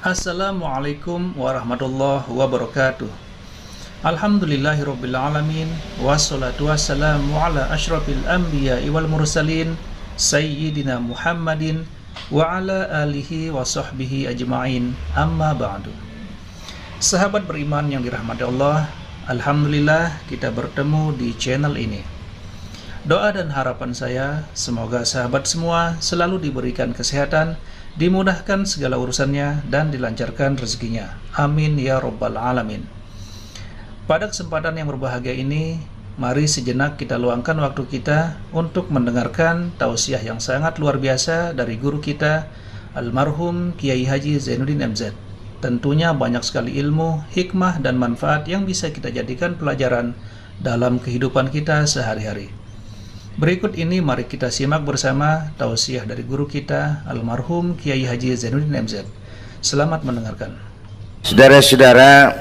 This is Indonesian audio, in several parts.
Assalamualaikum warahmatullahi wabarakatuh. Alhamdulillahirrabbilalamin. Wassalatu wassalamu ala ashrafil anbiya'i wal mursalin Sayyidina Muhammadin wa ala alihi wa sahbihi ajma'in. Amma ba'du. Sahabat beriman yang dirahmati Allah, alhamdulillah kita bertemu di channel ini. Doa dan harapan saya, semoga sahabat semua selalu diberikan kesehatan, dimudahkan segala urusannya, dan dilancarkan rezekinya. Amin ya rabbal alamin. Pada kesempatan yang berbahagia ini, mari sejenak kita luangkan waktu kita untuk mendengarkan tausiah yang sangat luar biasa dari guru kita, almarhum Kiai Haji Zainuddin MZ. Tentunya banyak sekali ilmu, hikmah, dan manfaat yang bisa kita jadikan pelajaran dalam kehidupan kita sehari-hari. Berikut ini mari kita simak bersama tausiah dari guru kita, almarhum Kiai Haji Zainuddin MZ. Selamat mendengarkan. Saudara-saudara,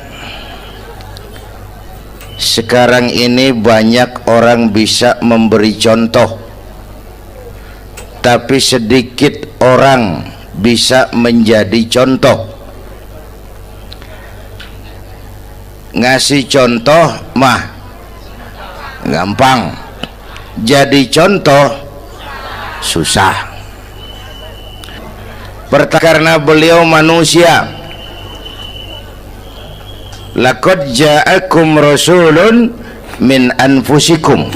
sekarang ini banyak orang bisa memberi contoh, tapi sedikit orang bisa menjadi contoh. Ngasih contoh mah gampang, jadi contoh susah. Karena beliau manusia. Laqad ja'akum rasulun min anfusikum.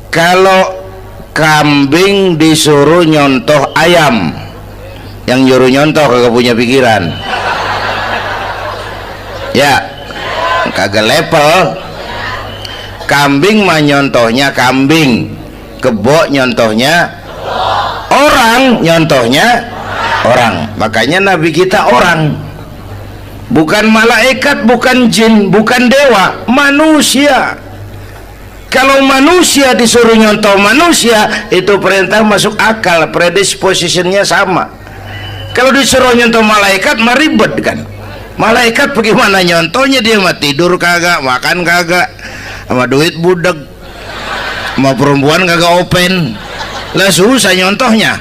Kalau kambing disuruh nyontoh ayam, yang nyuruh nyontoh kagak punya pikiran, ya kagak level. Kambing mah nyontohnya kambing, kebo nyontohnya orang, nyontohnya orang. Makanya Nabi kita orang, bukan malaikat, bukan jin, bukan dewa, manusia. Kalau manusia disuruh nyontoh manusia, itu perintah masuk akal, predispositionnya sama. Kalau disuruh nyontoh malaikat mah ribet kan. Malaikat bagaimana nyontohnya, dia mah tidur kagak, makan kagak, sama duit budek, sama perempuan kagak open, lah susah nyontohnya.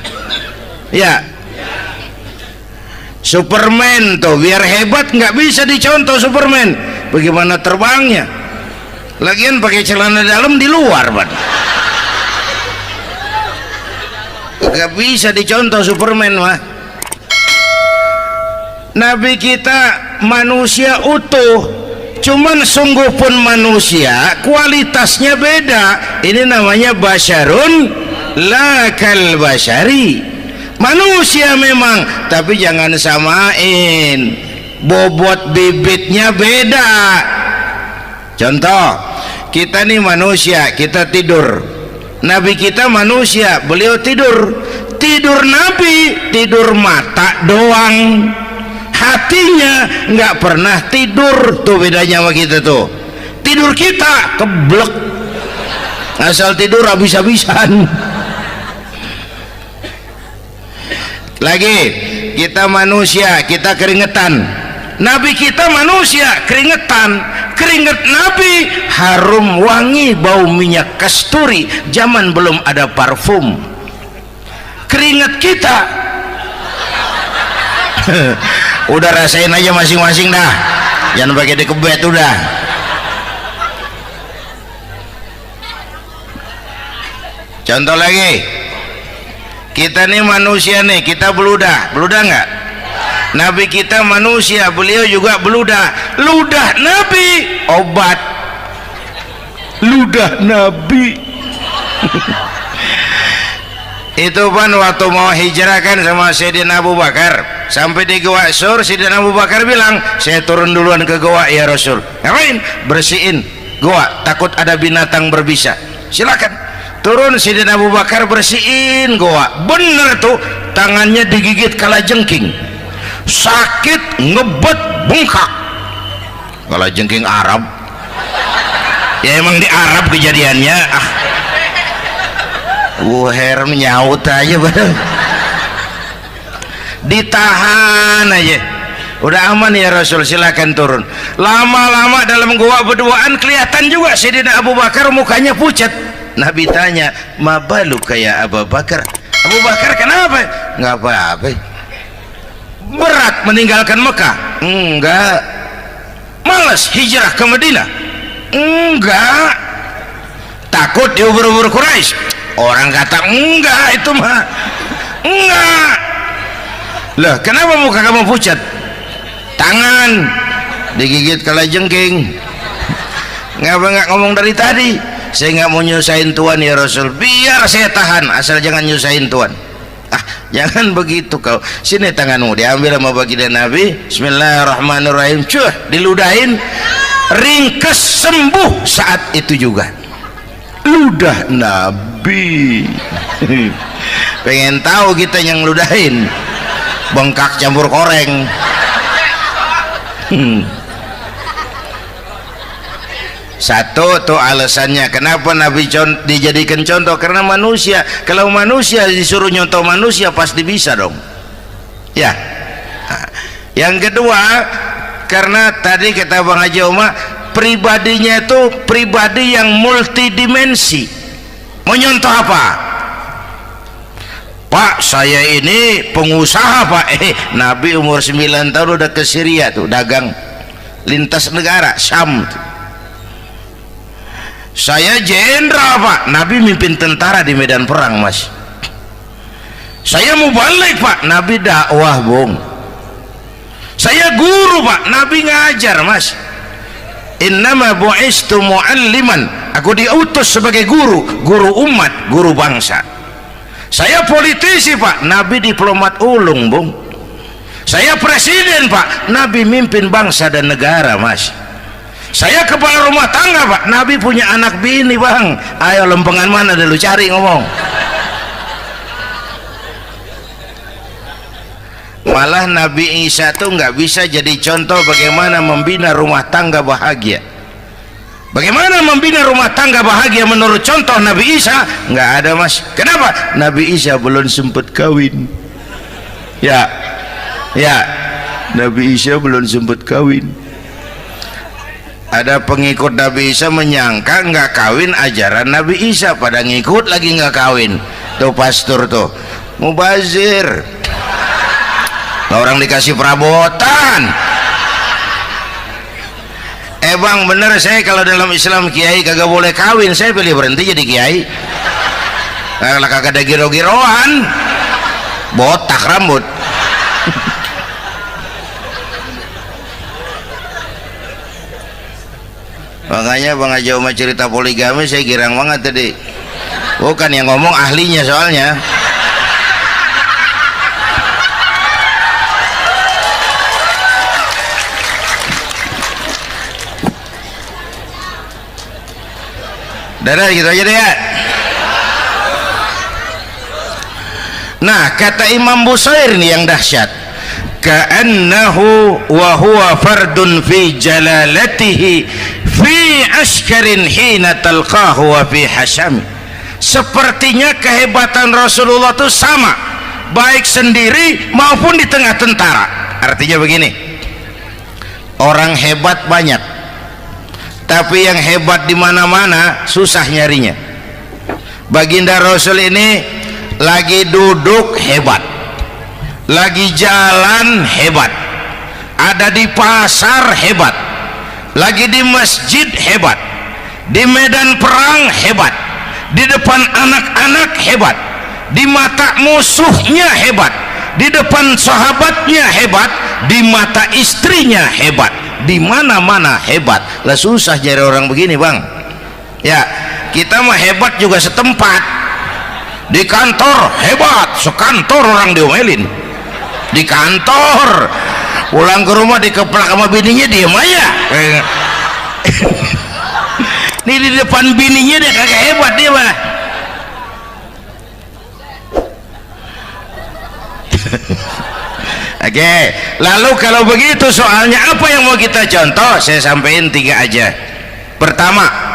Ya, Superman tuh biar hebat nggak bisa dicontoh Superman, bagaimana terbangnya, lagian pakai celana dalam di luar ban, nggak bisa dicontoh Superman mah. Nabi kita manusia utuh, cuman sungguh pun manusia, kualitasnya beda. Ini namanya basyarun la kal basyari. Manusia memang, tapi jangan samain, bobot bibitnya beda. Contoh, kita nih manusia, kita tidur. Nabi kita manusia, beliau tidur. Tidur Nabi, tidur mata doang, hatinya nggak pernah tidur. Tuh bedanya sama kita tuh. Tidur kita keblek, asal tidur habis-habisan. Lagi kita manusia, kita keringetan. Nabi kita manusia, keringetan. Keringet Nabi harum wangi, bau minyak kasturi, zaman belum ada parfum. Keringet kita udah rasain aja masing-masing dah, jangan pakai dikebet udah. Contoh lagi, kita nih manusia nih, kita beludah nggak? Nabi kita manusia, beliau juga beludah. Ludah Nabi obat, ludah Nabi itu kan waktu mau hijrah kan sama Sayyidina Abu Bakar, sampai di Gua Sur, Sayyidina Abu Bakar bilang, saya turun duluan ke gua ya Rasul. Ngapain? Bersihin gua, takut ada binatang berbisa. Silakan turun. Sayyidina Abu Bakar bersihin gua, bener tuh, tangannya digigit kalajengking, sakit, ngebet, bengkak. Kalajengking Arab ya, emang di Arab kejadiannya. Wuher menyaut aja bener. Ditahan aja, udah aman ya Rasul, silakan turun. Lama-lama dalam gua berduaan kelihatan juga Sayyidina Abu Bakar mukanya pucat. Nabi tanya, mabalu kayak Abu Bakar? Abu Bakar kenapa? Nggak apa-apa. berat meninggalkan Mekah? Enggak. Malas hijrah ke Madinah? Enggak. Takut diubur-ubur Quraisy? Orang kata enggak, itu mah enggak. Lah kenapa muka kamu pucat? Tangan digigit kalajengking. Ngapa nggak ngomong dari tadi? Saya nggak mau nyusahin Tuhan ya Rasul, biar saya tahan, asal jangan nyusahin Tuhan. Jangan begitu kau. Sini tanganmu, diambil sama baginda Nabi. Bismillahirrahmanirrahim. Cuh, diludahin, ringkes, sembuh saat itu juga. Ludah Nabi. Pengen tahu kita yang ludahin, bengkak campur koreng. Satu tuh alasannya kenapa Nabi dijadikan contoh, karena manusia, kalau manusia disuruh nyontoh manusia pasti bisa dong ya. Yang kedua, karena tadi kata Bang Haji Oma, pribadinya itu pribadi yang multidimensi. Mau nyontoh apa? Pak, saya ini pengusaha Pak. Nabi umur 9 tahun udah ke Syria tuh, dagang lintas negara Syam tuh. Saya jenderal Pak, Nabi mimpin tentara di medan perang Mas. Saya mau balik Pak, Nabi dakwah Bung. Saya guru Pak, Nabi ngajar Mas. Innama bu'istu mu'alliman, aku diutus sebagai guru, guru umat, guru bangsa. Saya politisi Pak, Nabi diplomat ulung Bung. Saya presiden Pak, Nabi mimpin bangsa dan negara Mas. Saya kepala rumah tangga Pak, Nabi punya anak bini Bang. Ayo lempengan mana dulu, cari ngomong. Malah Nabi Isa tuh nggak bisa jadi contoh bagaimana membina rumah tangga bahagia. Bagaimana membina rumah tangga bahagia menurut contoh Nabi Isa? Nggak ada Mas. Kenapa? Nabi Isa belum sempat kawin. Ya, Nabi Isa belum sempat kawin. Ada pengikut Nabi Isa menyangka nggak kawin ajaran Nabi Isa, pada ngikut lagi nggak kawin. Tuh pastor tuh mubazir, orang dikasih perabotan. Bang bener, saya kalau dalam Islam kiai kagak boleh kawin, saya pilih berhenti jadi kiai. Kalau kagak ada giro-giroan, botak rambut. Makanya Bang Haji Oma cerita poligami saya girang banget tadi. Bukan yang ngomong ahlinya soalnya. Dadah gitu aja deh ya. Nah kata Imam Busair nih yang dahsyat, ka'annahu wa huwa fardun fi jalalatihi fi askarin hina talqahu wa fi hasham. Sepertinya kehebatan Rasulullah itu sama, baik sendiri maupun di tengah tentara. Artinya begini, orang hebat banyak, tapi yang hebat di mana-mana susah nyarinya. Baginda Rasul ini lagi duduk hebat, lagi jalan hebat, ada di pasar hebat, lagi di masjid hebat, di medan perang hebat, di depan anak-anak hebat, di mata musuhnya hebat, di depan sahabatnya hebat, di mata istrinya hebat, di mana-mana hebat. Lah susah jadi orang begini Bang ya. Kita mah hebat juga setempat. Di kantor hebat, sekantor orang diomelin di kantor, pulang ke rumah dikeplak sama bininya diem aja. Nih di depan bininya dia kagak hebat dia mah. Oke, lalu kalau begitu soalnya apa yang mau kita contoh? Saya sampaikan 3 aja. Pertama,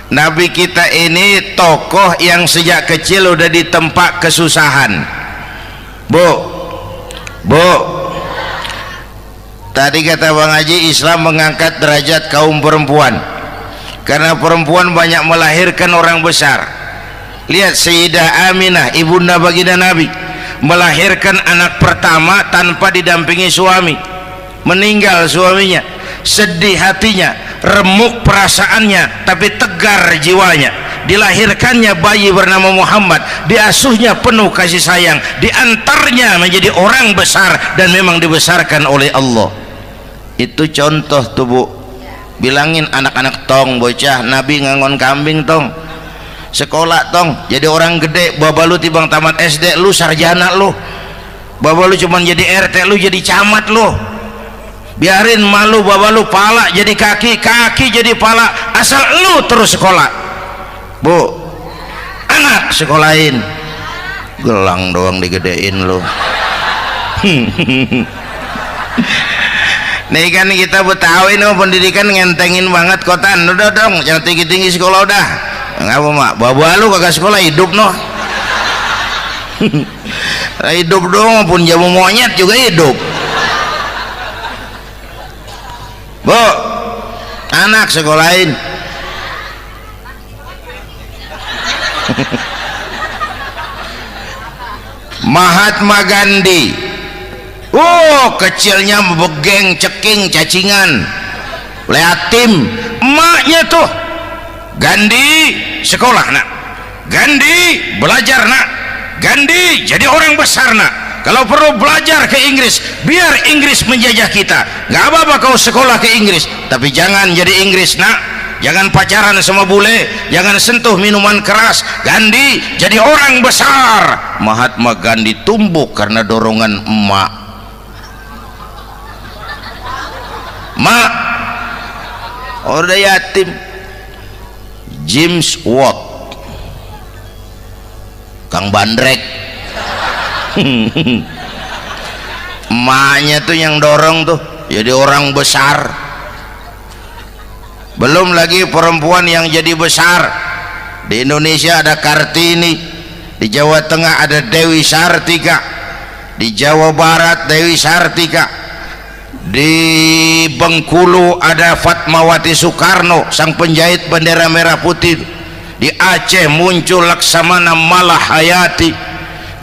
Nabi kita ini tokoh yang sejak kecil udah ditempa kesusahan. Bu, tadi kata Bang Haji, Islam mengangkat derajat kaum perempuan karena perempuan banyak melahirkan orang besar. Lihat Sayyidah Aminah, ibunda baginda Nabi, melahirkan anak pertama tanpa didampingi suami, meninggal suaminya, sedih hatinya, remuk perasaannya, tapi tegar jiwanya. Dilahirkannya bayi bernama Muhammad, diasuhnya penuh kasih sayang, diantarnya menjadi orang besar dan memang dibesarkan oleh Allah. Itu contoh tuh Bu. Bilangin anak-anak tong, bocah Nabi ngangon kambing tong, sekolah tong, jadi orang gede. Baba lu tibang tamat SD lu sarjana lu, baba lu cuman jadi RT lu jadi camat lu. Biarin malu baba lu pala jadi kaki, kaki jadi pala, asal lu terus sekolah. Bu, anak sekolahin, gelang doang digedein lu. Nih kan kita Betawi nih pendidikan ngentengin banget kotan. Udah dong jangan tinggi-tinggi sekolah udah. Ngapa mak, baba lu kagak sekolah hidup noh. Hidup dong pun jamu monyet juga hidup. Bu, anak sekolahin. Mahatma Gandhi, kecilnya begeng, ceking, cacingan, leatim. Emaknya tuh, Gandhi sekolah nak, Gandhi belajar nak, Gandhi jadi orang besar nak. Kalau perlu belajar ke Inggris, biar Inggris menjajah kita. Gak apa-apa kau sekolah ke Inggris, tapi jangan jadi Inggris nak. Jangan pacaran sama bule, jangan sentuh minuman keras. Gandhi jadi orang besar. Mahatma Gandhi tumbuh karena dorongan emak. Mak, orang yatim. James Watt, Kang Bandrek. Emaknya tuh yang dorong tuh jadi orang besar. Belum lagi perempuan yang jadi besar. Di Indonesia ada Kartini, di Jawa Tengah ada Dewi Sartika, di Jawa Barat Dewi Sartika, di Bengkulu ada Fatmawati Soekarno, sang penjahit bendera merah putih. Di Aceh muncul Laksamana Malahayati,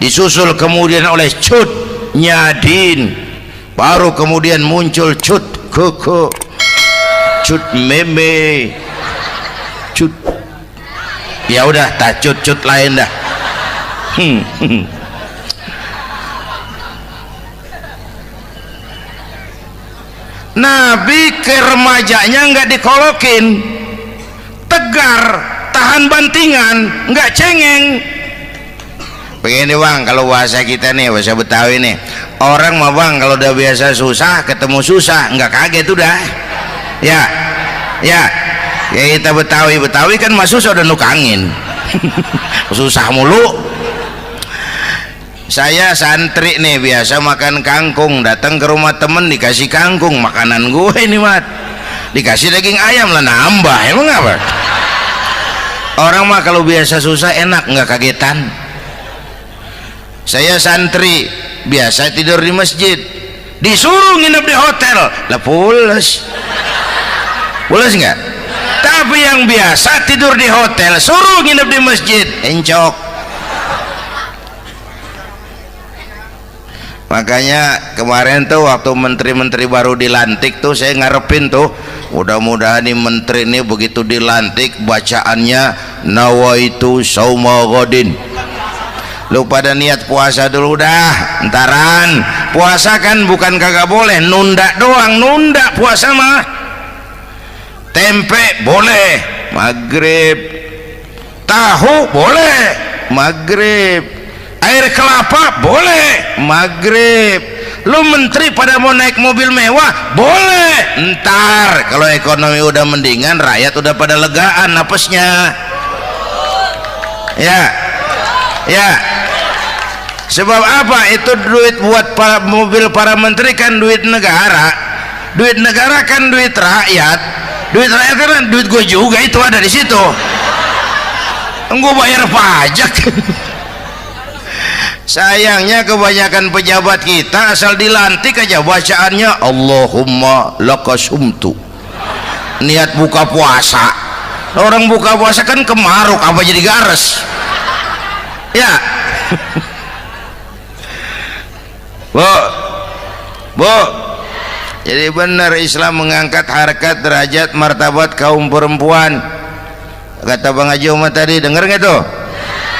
disusul kemudian oleh Cut Nyadin, baru kemudian muncul Cut Koko, Cut Meme, Cut, ya udah tak cut lain dah. Nabi ke remajanya nggak dikolokin, tegar, tahan bantingan, nggak cengeng. Begini bang, kalau bahasa kita nih, bahasa Betawi nih, orang mah bang kalau udah biasa susah ketemu susah nggak kaget udah. Ya kita Betawi kan masuk sudah nukangin. Susah mulu. Saya santri nih biasa makan kangkung, datang ke rumah temen dikasih kangkung, makanan gue ini mat, dikasih daging ayam lah nambah, emang apa? Orang mah kalau biasa susah enak nggak kagetan. Saya santri biasa tidur di masjid, disuruh nginep di hotel lah pules nggak? Tapi yang biasa tidur di hotel suruh nginep di masjid encok. Makanya kemarin tuh waktu menteri-menteri baru dilantik tuh saya ngarepin tuh mudah-mudahan nih menteri ini begitu dilantik bacaannya nawaitu sauma ghadin. Lu pada niat puasa dulu dah, entaran. Puasa kan bukan kagak boleh, nunda doang, nunda puasa mah. Tempe boleh maghrib, tahu boleh maghrib, air kelapa boleh maghrib. Lu menteri pada mau naik mobil mewah boleh, ntar kalau ekonomi udah mendingan, rakyat udah pada legaan napasnya. Ya sebab apa? Itu duit buat mobil para menteri kan duit negara kan duit rakyat. Duit rakyat kan duit gue juga, itu ada di situ. Gue bayar pajak. Sayangnya kebanyakan pejabat kita asal dilantik aja bacaannya Allahumma lakasumtu, niat buka puasa. Orang buka puasa kan kemaruk, apa jadi gares ya. Bu, bu, jadi benar Islam mengangkat harkat, derajat, martabat kaum perempuan. Kata Bang Haji Umar tadi, dengar nggak tuh?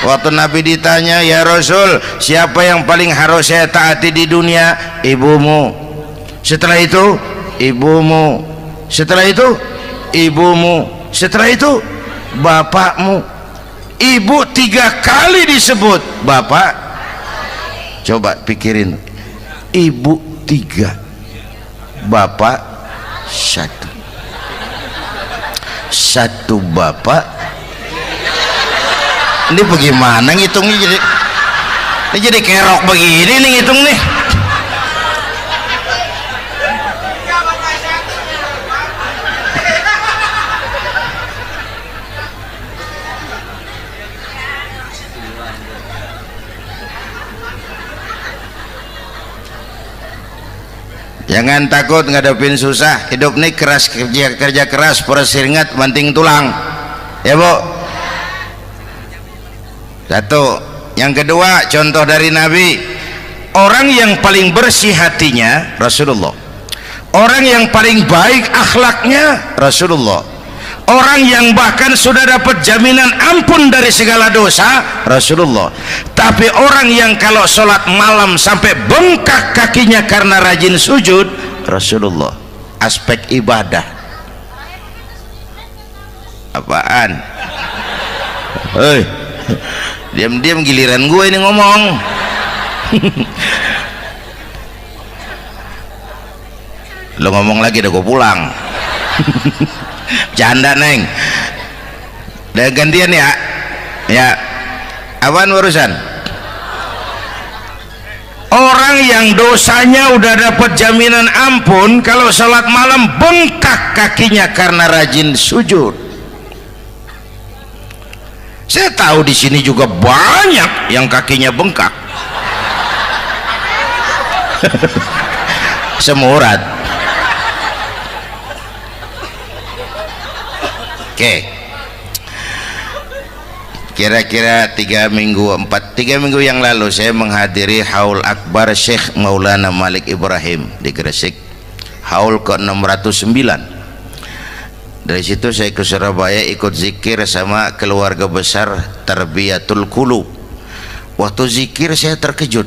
Waktu Nabi ditanya, ya Rasul, siapa yang paling harus saya taati di dunia? Ibumu. Setelah itu ibumu. Setelah itu ibumu. Setelah itu bapakmu. Ibu 3 kali disebut, bapak coba pikirin, ibu 3, bapak 1 bapak. Ini bagaimana ngitungnya, jadi kerok begini nih ngitung nih. Jangan takut ngadepin susah, hidup nih keras, kerja keras, perseringat banting tulang, ya Bu. Satu. Yang kedua, contoh dari Nabi, orang yang paling bersih hatinya Rasulullah, orang yang paling baik akhlaknya Rasulullah, orang yang bahkan sudah dapat jaminan ampun dari segala dosa Rasulullah. Tapi orang yang kalau sholat malam sampai bengkak kakinya karena rajin sujud Rasulullah. Aspek ibadah apaan? Hei, diam-diam giliran gue ini ngomong. Lo ngomong lagi udah gue pulang. Canda neng, udah gantian ya. Ya, apaan urusan? Orang yang dosanya udah dapat jaminan ampun, kalau sholat malam bengkak kakinya karena rajin sujud. Saya tahu di sini juga banyak yang kakinya bengkak. Semurat. Oke. Kira-kira 3 minggu yang lalu saya menghadiri haul akbar Syekh Maulana Malik Ibrahim di Gresik, haul ke-609. Dari situ saya ke Surabaya ikut zikir sama keluarga besar Tarbiyatul Qulub. Waktu zikir saya terkejut,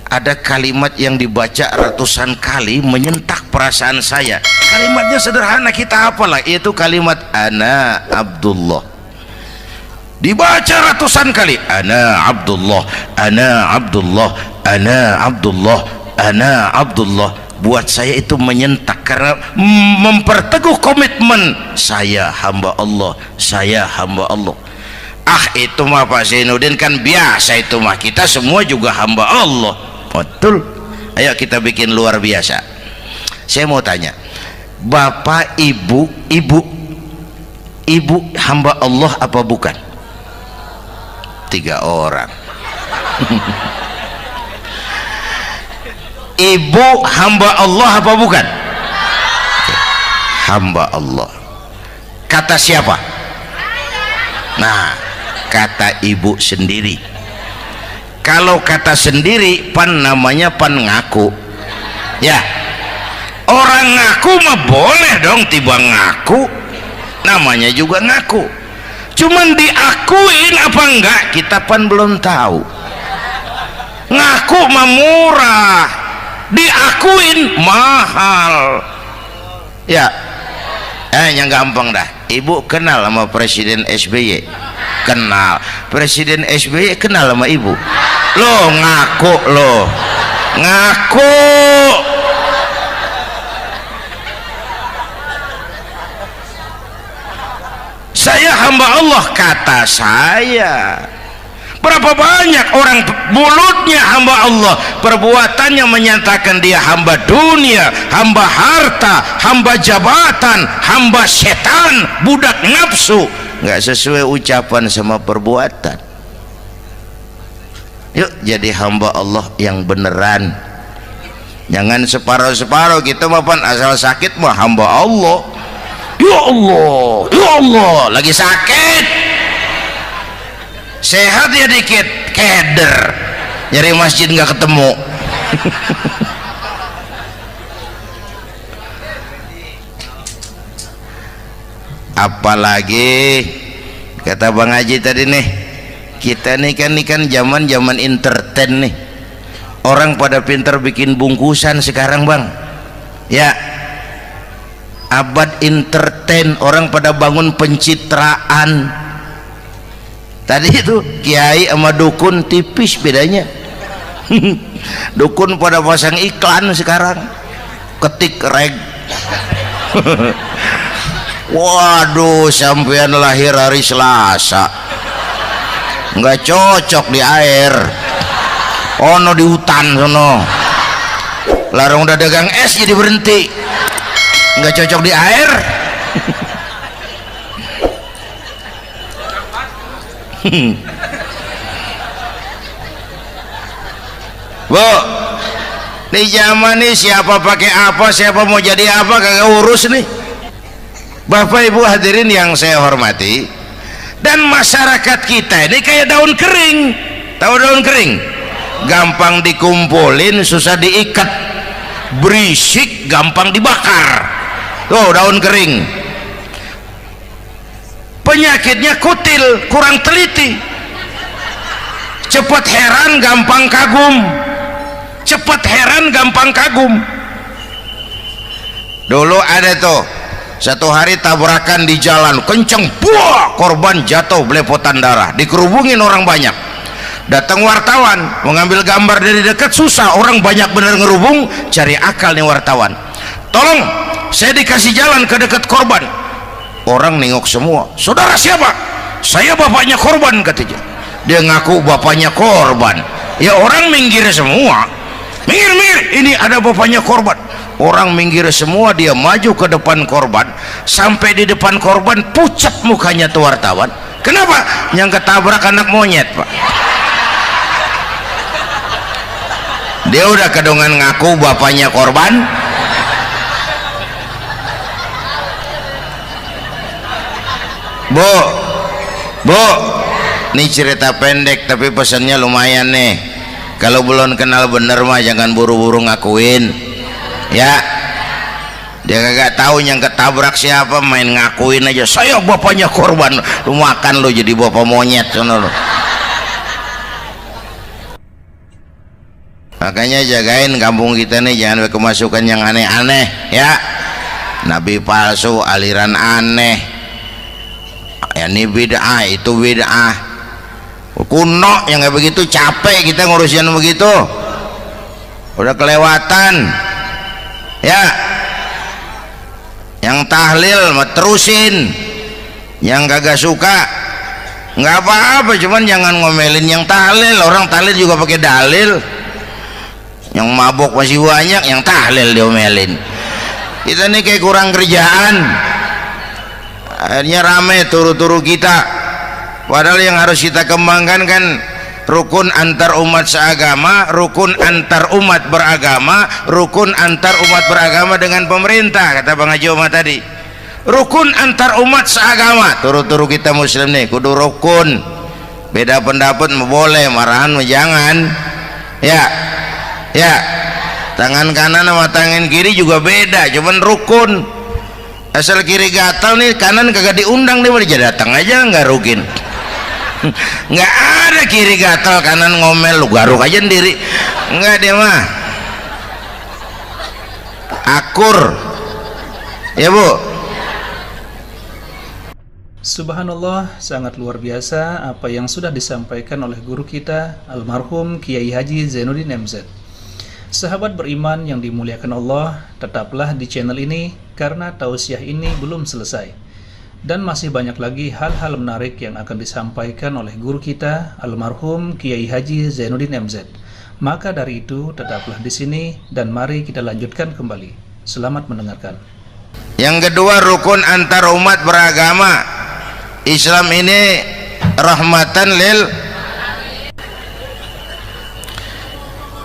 ada kalimat yang dibaca ratusan kali menyentak perasaan saya. Kalimatnya sederhana, kita hafalah, yaitu kalimat ana Abdullah. Dibaca ratusan kali, ana Abdullah, ana Abdullah, ana Abdullah, ana Abdullah. Buat saya itu menyentak karena memperteguh komitmen, saya hamba Allah, saya hamba Allah. Ah, itu mah Pak Zainuddin kan biasa, itu mah kita semua juga hamba Allah. Betul. Ayo kita bikin luar biasa. Saya mau tanya, Bapak, Ibu hamba Allah apa bukan? 3 orang. Ibu hamba Allah apa bukan? Hamba Allah. Kata siapa? Nah, kata ibu sendiri. Kalau kata sendiri, pan namanya pan ngaku. Ya, orang ngaku mah boleh dong, tiba ngaku, namanya juga ngaku. Cuman diakuin apa enggak, kita pan belum tahu. Ngaku mah murah, diakuin mahal. Ya, yang gampang dah. Ibu kenal sama Presiden SBY? Kenal. Presiden SBY kenal sama ibu? Lo ngaku, lo ngaku. Saya hamba Allah, kata saya. Berapa banyak orang mulutnya hamba Allah, perbuatannya menyatakan dia hamba dunia, hamba harta, hamba jabatan, hamba setan, budak nafsu. Nggak sesuai ucapan sama perbuatan. Yuk jadi hamba Allah yang beneran. Jangan separuh-separuh, kita mapan asal sakit mah hamba Allah. Ya Allah, ya Allah, lagi sakit, sehat ya dikit, keder, nyari masjid nggak ketemu. Apalagi kata Bang Haji tadi nih, kita nih kan zaman entertain nih, orang pada pinter bikin bungkusan sekarang Bang ya, abad entertain, orang pada bangun pencitraan. Tadi itu kiai sama dukun tipis bedanya. Dukun pada pasang iklan sekarang, ketik reg. Waduh, sampean lahir hari Selasa, nggak cocok di air, ono di hutan sono, larang udah dagang es jadi berhenti, nggak cocok di air. Bu, di zaman nih siapa pakai apa, siapa mau jadi apa kagak urus nih. Bapak Ibu hadirin yang saya hormati, dan masyarakat kita ini kayak daun kering. Tahu daun kering? Gampang dikumpulin, susah diikat, berisik, gampang dibakar. Tuh daun kering. Penyakitnya kutil, kurang teliti, cepat heran, gampang kagum. Cepat heran, gampang kagum. Dulu ada tuh satu hari tabrakan di jalan kenceng, buah, korban jatuh belepotan darah, dikerubungin orang banyak. Datang wartawan mengambil gambar dari dekat, susah, orang banyak bener ngerubung. Cari akal nih wartawan, tolong saya dikasih jalan ke dekat korban. Orang nengok semua, saudara siapa? Saya bapaknya korban katanya. Dia ngaku bapaknya korban. Ya orang minggir semua, minggir, ini ada bapaknya korban. Orang minggir semua, dia maju ke depan korban. Sampai di depan korban pucat mukanya tuh wartawan. Kenapa? Yang ketabrak anak monyet Pak. Dia udah kedongan ngaku bapaknya korban. Bu, ini cerita pendek tapi pesannya lumayan nih. Kalau belum kenal bener mah jangan buru-buru ngakuin ya. Dia kagak tahu yang ketabrak siapa, main ngakuin aja saya bapaknya korban. Lu makan lu jadi bapak monyet sono lu. Makanya jagain kampung kita nih, jangan kemasukan yang aneh-aneh ya. Nabi palsu, aliran aneh ya, ini bid'ah, itu bid'ah kuno yang kayak begitu. Capek kita ngurusin begitu, udah kelewatan ya. Yang tahlil mah terusin, yang kagak suka nggak apa-apa, cuman jangan ngomelin yang tahlil. Orang tahlil juga pakai dalil. Yang mabok masih banyak, yang tahlil diomelin. Kita nih kayak kurang kerjaan, akhirnya rame turu-turu kita. Padahal yang harus kita kembangkan kan rukun antar umat seagama, rukun antar umat beragama, rukun antar umat beragama dengan pemerintah. Kata Bang Haji Omar tadi, rukun antar umat seagama, turu-turu kita muslim nih kudu rukun. Beda pendapat boleh, marahan jangan ya. Tangan kanan sama tangan kiri juga beda, cuman rukun. Asal kiri gatal nih, kanan kagak diundang, dia datang aja nggak rukin. Nggak ada kiri gatal kanan ngomel, lu garuk aja sendiri. Nggak, dia mah akur ya Bu. Subhanallah, sangat luar biasa apa yang sudah disampaikan oleh guru kita almarhum Kiai Haji Zainuddin MZ. Sahabat beriman yang dimuliakan Allah, tetaplah di channel ini karena tausiah ini belum selesai. Dan masih banyak lagi hal-hal menarik yang akan disampaikan oleh guru kita almarhum Kiai Haji Zainuddin MZ. Maka dari itu tetaplah di sini dan mari kita lanjutkan kembali. Selamat mendengarkan. Yang kedua, rukun antar umat beragama. Islam ini rahmatan lil.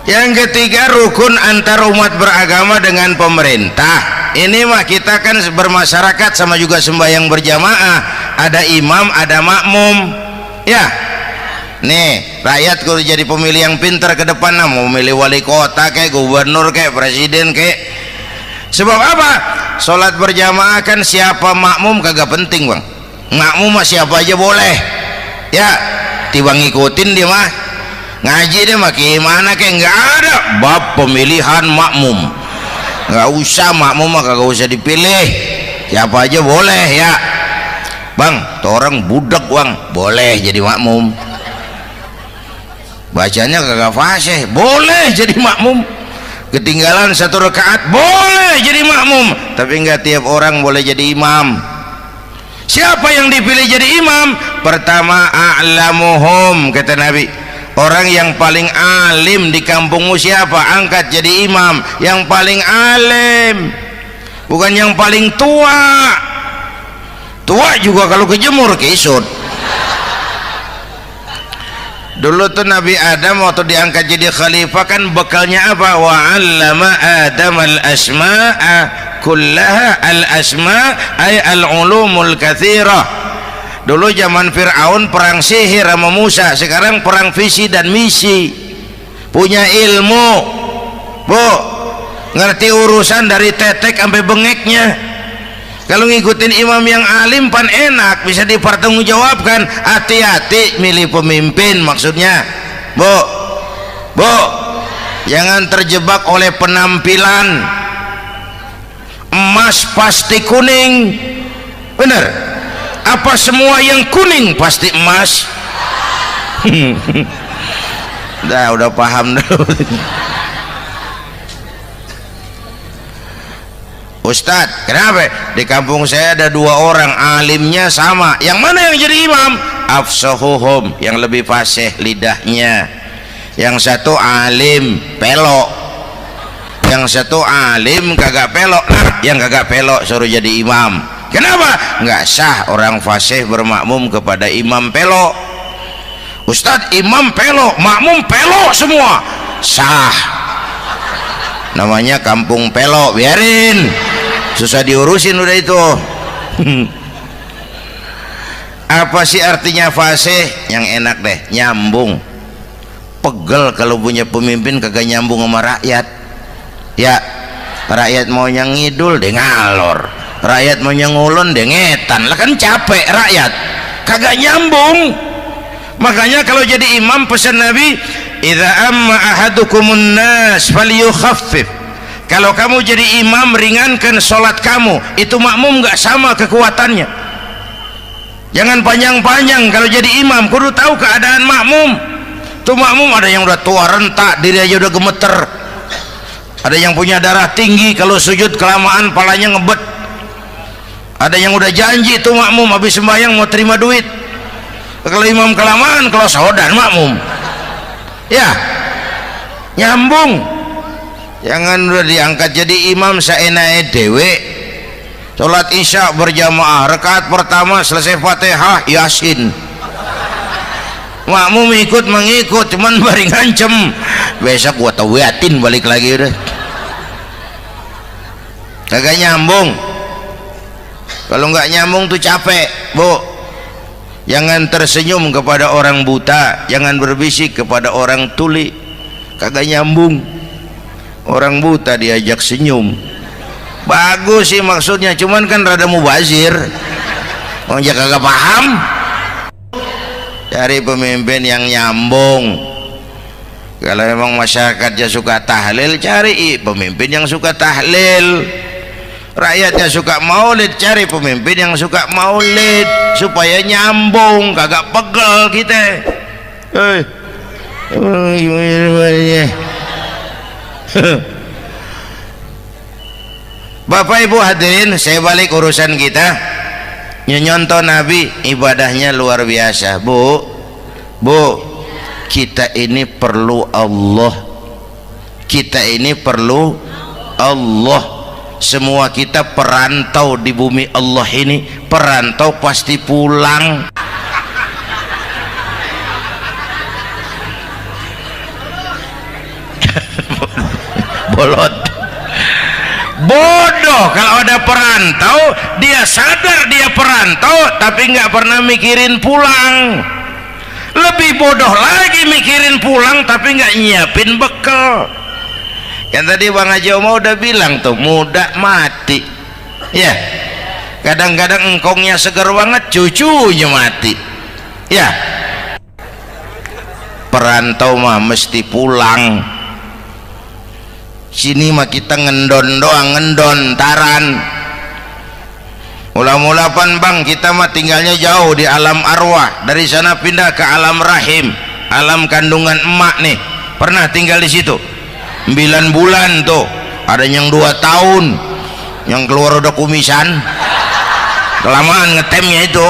Yang ketiga, rukun antar umat beragama dengan pemerintah. Ini mah kita kan bermasyarakat sama juga sembahyang berjamaah, ada imam, ada makmum ya. nih rakyat kudu jadi pemilih yang pintar ke depan, mau memilih wali kota kayak gubernur kayak presiden kayak. Sebab apa? Sholat berjamaah kan siapa makmum kagak penting bang, makmum mah siapa aja boleh ya, tiba ngikutin dia mah ngaji dia mah gimana kayak nggak ada bab pemilihan makmum, nggak usah makmum mah kagak usah dipilih, siapa aja boleh ya bang. Tuh orang budak bang boleh jadi makmum, bacanya kagak fasih boleh jadi makmum, ketinggalan satu rakaat boleh jadi makmum, tapi enggak tiap orang boleh jadi imam. Siapa yang dipilih jadi imam? Pertama a'lamuhum, kata Nabi, orang yang paling alim di kampungmu siapa, angkat jadi imam. Yang paling alim, bukan yang paling tua. Tua juga kalau kejemur kisut. Dulu tuh Nabi Adam waktu diangkat jadi khalifah kan bekalnya apa? Wa 'allama Adam al-asma'a kullaha, al-asma' ay al-ulumul katsirah. Dulu zaman Fir'aun perang sihir sama Musa, sekarang perang visi dan misi. Punya ilmu, Bu, ngerti urusan dari tetek sampai bengeknya. Kalau ngikutin imam yang alim pan enak, bisa dipertanggungjawabkan. Hati-hati milih pemimpin, maksudnya Bu, jangan terjebak oleh penampilan. Emas pasti kuning, bener? Apa semua yang kuning pasti emas? Udah paham dulu. Ustadz, kenapa? Di kampung saya ada dua orang alimnya sama, yang mana yang jadi imam? Afsahuhum, yang lebih fasih lidahnya. Yang satu alim pelok, yang satu alim kagak pelok. Nah, yang kagak pelok suruh jadi imam. Kenapa? Nggak sah orang fasih bermakmum kepada imam pelok. Ustadz, imam pelok, makmum pelok semua. Sah, namanya kampung pelok, biarin, susah diurusin udah itu. Apa sih artinya fasih? Yang enak deh, nyambung. Pegel kalau punya pemimpin kagak nyambung sama rakyat ya. Rakyat mau yang ngidul dia ngalor, rakyat mau yang ngulon dia ngetan, lah kan capek rakyat, kagak nyambung. Makanya kalau jadi imam pesan Nabi, idza amma ahadukumun nas falyukhaffif. Kalau kamu jadi imam, ringankan sholat kamu. Itu makmum nggak sama kekuatannya. Jangan panjang-panjang kalau jadi imam, kudu tahu keadaan makmum. Tuh makmum ada yang udah tua rentak, diri aja udah gemeter. Ada yang punya darah tinggi, kalau sujud kelamaan palanya ngebet. Ada yang udah janji tuh makmum habis sembahyang mau terima duit. Kalau imam kelamaan, kalau sodan makmum ya nyambung. Jangan udah diangkat jadi imam saenake dewe. Sholat isya berjamaah, rakaat pertama selesai Fatihah Yasin, makmum ikut mengikut, cuman bari ngancem, besok gua tawiatin balik lagi udah. Kagak nyambung. Kalau nggak nyambung tuh capek, Bu. Jangan tersenyum kepada orang buta, jangan berbisik kepada orang tuli, kagak nyambung. Orang buta diajak senyum, bagus sih maksudnya, cuman kan rada mubazir, orang kagak paham. Cari pemimpin yang nyambung. Kalau memang masyarakatnya suka tahlil, cari pemimpin yang suka tahlil. Rakyatnya suka maulid, cari pemimpin yang suka maulid, supaya nyambung, kagak pegel kita. Bapak Ibu hadirin, saya balik urusan kita. Nyontoh Nabi ibadahnya luar biasa. Bu, kita ini perlu Allah. Kita ini perlu Allah. Semua kita perantau di bumi Allah ini. Perantau pasti pulang. Bolot, bodoh kalau ada perantau, dia sadar dia perantau tapi nggak pernah mikirin pulang. Lebih bodoh lagi mikirin pulang tapi nggak nyiapin bekal. Yang tadi Bang Haji Omah udah bilang tuh, muda mati ya. Kadang-kadang engkongnya segar banget, cucunya mati ya. Perantau mah mesti pulang. Sini mah kita ngendon doang, ngendon taran. Mula-mula pan Bang, kita mah tinggalnya jauh di alam arwah, dari sana pindah ke alam rahim, alam kandungan emak nih. Pernah tinggal di situ 9 bulan tuh, ada yang 2 tahun, yang keluar udah kumisan, kelamaan ngetemnya itu.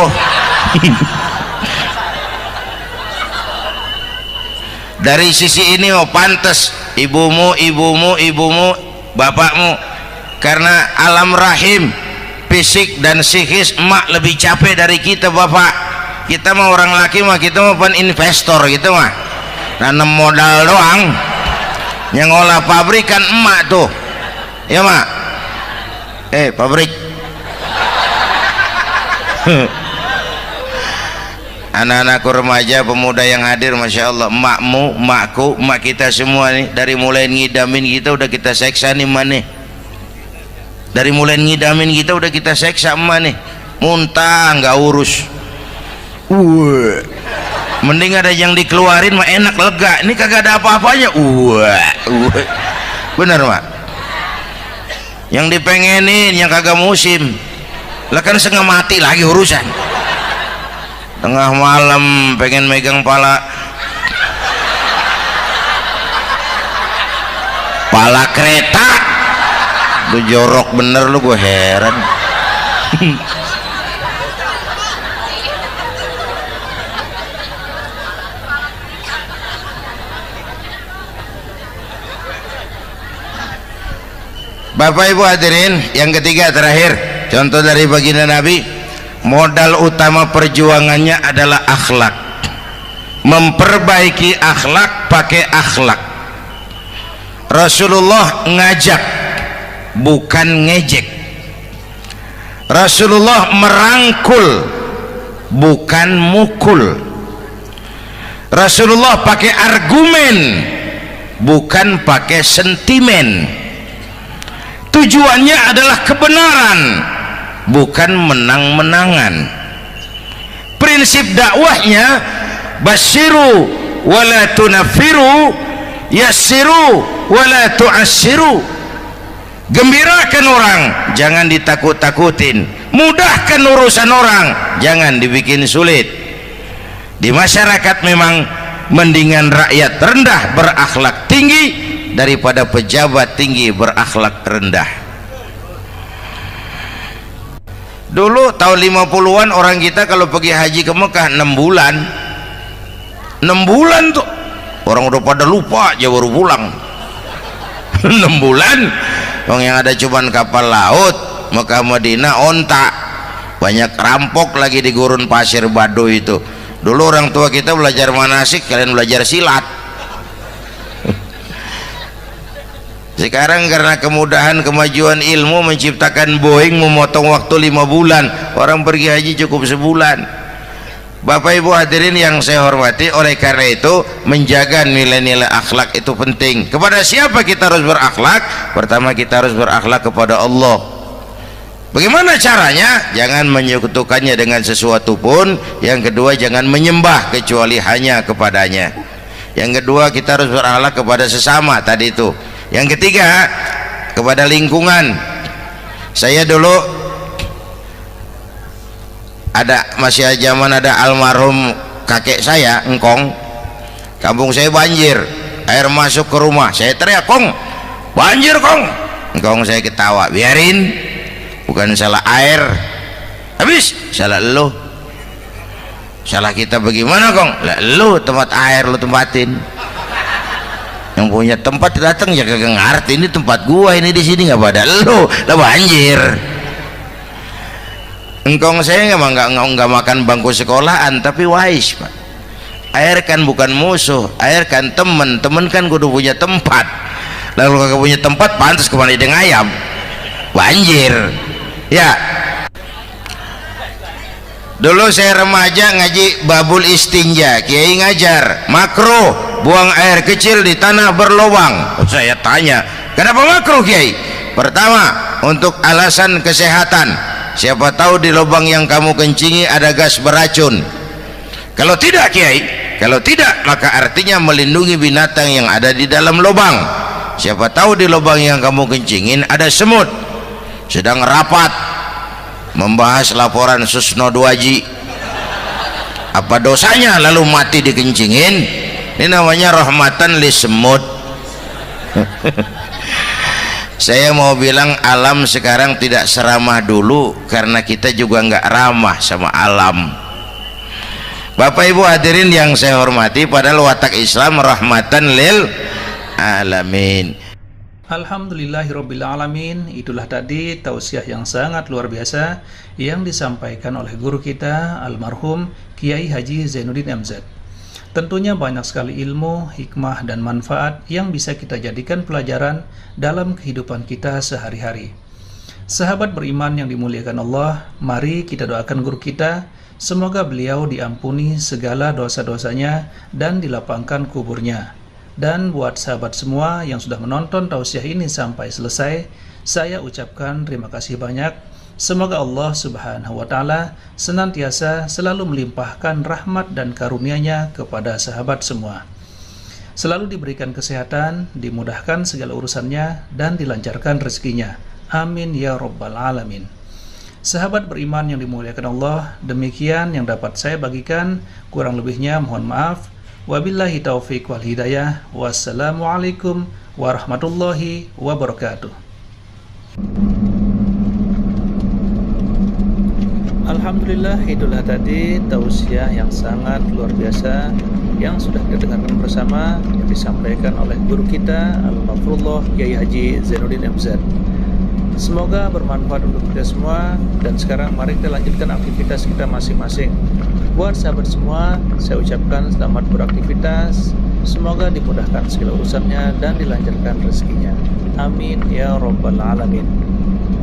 Dari sisi ini mau pantas ibumu, bapakmu, karena alam rahim fisik dan psikis emak lebih capek dari kita bapak. Kita mah orang laki mah, kita mah pan investor gitu mah, nanam modal doang. Yang ngolah pabrikan emak tuh ya mak, pabrik. Anak-anakku remaja pemuda yang hadir, Masya Allah, emakmu, emakku, emak kita semua nih, dari mulai ngidamin kita udah kita seksa nih emak nih. Dari mulai ngidamin kita udah kita seksa emak nih, muntah nggak urus. Mending ada yang dikeluarin mah enak, lega. Ini kagak ada apa-apanya. Bener mak. Yang dipengenin yang kagak musim, lah kan setengah mati lagi urusan. Tengah malam pengen megang pala kereta, lu jorok bener lu, gue heran. Bapak Ibu hadirin, yang ketiga terakhir, contoh dari baginda Nabi, modal utama perjuangannya adalah akhlak. Memperbaiki akhlak, pakai akhlak. Rasulullah ngajak, bukan ngejek. Rasulullah merangkul, bukan mukul. Rasulullah pakai argumen, bukan pakai sentimen. Tujuannya adalah kebenaran, bukan menang-menangan. Prinsip dakwahnya basyiru wala tunaffiru, yassiru wala tu'assiru. Gembirakan orang, jangan ditakut-takutin. Mudahkan urusan orang, jangan dibikin sulit. Di masyarakat memang mendingan rakyat rendah berakhlak tinggi daripada pejabat tinggi berakhlak rendah. Dulu tahun 50-an orang kita kalau pergi haji ke Mekah 6 bulan. 6 bulan tuh orang udah pada lupa aja baru pulang. 6 bulan yang ada cuman kapal laut, Mekah Madinah onta, banyak rampok lagi di gurun pasir Baduy itu. Dulu orang tua kita belajar manasik, kalian belajar silat. Sekarang karena kemudahan kemajuan ilmu menciptakan Boeing memotong waktu 5 bulan, orang pergi haji cukup sebulan. Bapak Ibu hadirin yang saya hormati, oleh karena itu menjaga nilai-nilai akhlak itu penting. Kepada siapa kita harus berakhlak? Pertama, kita harus berakhlak kepada Allah. Bagaimana caranya? Jangan menyekutukannya dengan sesuatu pun. Yang kedua, jangan menyembah kecuali hanya kepadanya. Yang kedua, kita harus berakhlak kepada sesama tadi itu. Yang ketiga, kepada lingkungan. Saya dulu masih zaman ada almarhum kakek saya, engkong. Kampung saya banjir, air masuk ke rumah. Saya teriak, "Kong, banjir, Kong." Engkong saya ketawa, "Biarin, bukan salah air." Habis, salah lo. Salah kita bagaimana, Kong? Lah lo tempat air lo tempatin. Yang punya tempat datang ya kagak ngerti, ini tempat gua, ini di sini nggak pada lo, lah banjir. Engkong saya nggak makan bangku sekolahan, tapi wise pak. Air kan bukan musuh, air kan temen kan kudu punya tempat. Lalu kagak punya tempat, pantas kemana dengan ayam, banjir. Ya, Dulu saya remaja ngaji babul istinja, kiai ngajar makruh buang air kecil di tanah berlubang. Saya tanya, kenapa makruh kiai? Pertama, untuk alasan kesehatan, siapa tahu di lubang yang kamu kencingi ada gas beracun. Kalau tidak kiai, kalau tidak maka artinya melindungi binatang yang ada di dalam lubang. Siapa tahu di lubang yang kamu kencingin ada semut sedang rapat membahas laporan Susno 2Ji. Apa dosanya lalu mati dikencingin? Ini namanya rahmatan li semut. Saya mau bilang alam sekarang tidak seramah dulu karena kita juga nggak ramah sama alam. Bapak Ibu hadirin yang saya hormati, padahal watak Islam rahmatan lil alamin. Alhamdulillahirabbil alamin. Itulah tadi tausiah yang sangat luar biasa yang disampaikan oleh guru kita almarhum Kiai Haji Zainuddin MZ. Tentunya banyak sekali ilmu, hikmah dan manfaat yang bisa kita jadikan pelajaran dalam kehidupan kita sehari-hari. Sahabat beriman yang dimuliakan Allah, mari kita doakan guru kita, semoga beliau diampuni segala dosa-dosanya dan dilapangkan kuburnya. Dan buat sahabat semua yang sudah menonton tausiah ini sampai selesai, saya ucapkan terima kasih banyak. Semoga Allah Subhanahu wa Ta'ala senantiasa selalu melimpahkan rahmat dan karunia-Nya kepada sahabat semua. Selalu diberikan kesehatan, dimudahkan segala urusannya, dan dilancarkan rezekinya. Amin ya Rabbal Alamin. Sahabat beriman yang dimuliakan Allah, demikian yang dapat saya bagikan. Kurang lebihnya mohon maaf. Wabillahi taufiq wal hidayah. Wassalamualaikum warahmatullahi wabarakatuh. Alhamdulillah, itulah tadi tausiah yang sangat luar biasa yang sudah kita dengarkan bersama, yang disampaikan oleh guru kita Al-Mafrullah Kiai Haji Zainuddin MZ. Semoga bermanfaat untuk kita semua. Dan sekarang mari kita lanjutkan aktivitas kita masing-masing. Buat sahabat semua, saya ucapkan selamat beraktivitas. Semoga dimudahkan segala urusannya dan dilancarkan rezekinya. Amin ya Rabbal Alamin.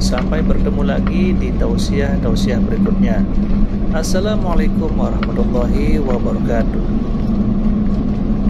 Sampai bertemu lagi di tausiah berikutnya. Assalamualaikum warahmatullahi wabarakatuh.